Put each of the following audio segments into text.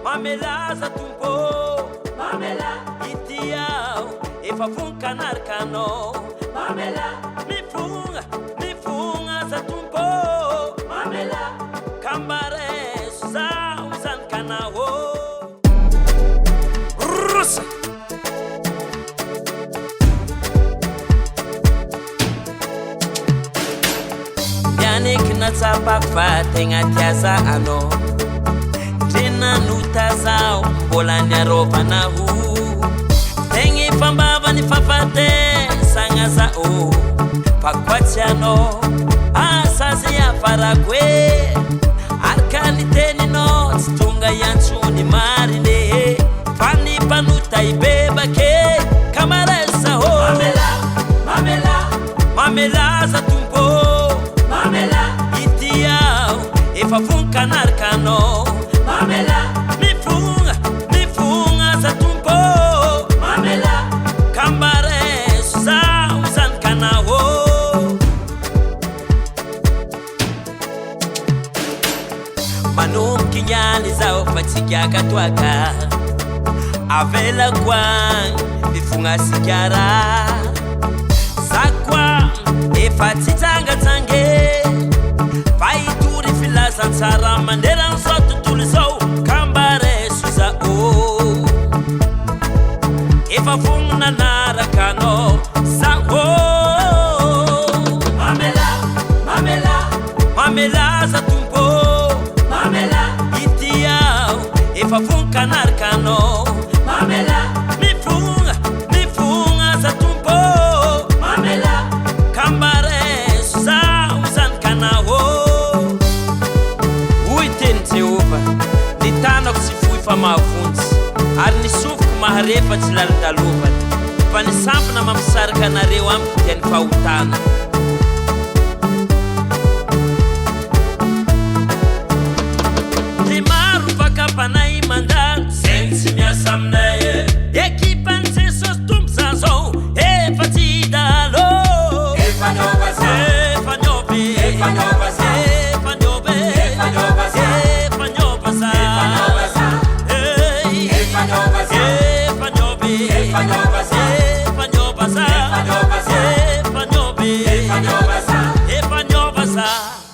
mamela za tumpo mamela itiao efa funkanarkano mamela mifunga za tumpo mamela kambare za uzan kanao rusa yanik na tsapak fa tenga tiasa ano Tena nutazao bola nyaropa na hu Tengi pambava ni fafate sanga zao Pakwatiano asasi ya faragwe Arkani teni no stunga yanchu ni marine Fani panuta ibeba ke kamaresa ho Mamela za tumpo Mamela itiao efa funka narkano Mamela mifunga za tumpo Mamela kambare za uzan kanao Manum kinyali za ufatika katwaka Avela kwang mifunga sikara Sakwa efatitanga tange Faituri fila sansara mandera nsotu tuliso Kambare suza o Efa fungna nara kano Sango Mamela za tumpo Mamela itiao Efa funka narkano Mamela mifunga za tumpo Mamela kambare suza uzan kanao Jehova nitana kusifui fa mafunzi arnisufu kumaharefa tilarindaluva panisampu na mamsarika na rewa mkuteni fa utana Timaru pakapa na imanda sensi miasamnaye Ekipan sesos tumsazo efatidalo Efanyobaza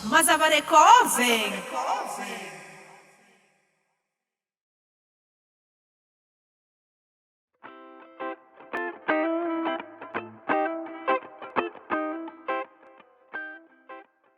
Mazava Recording.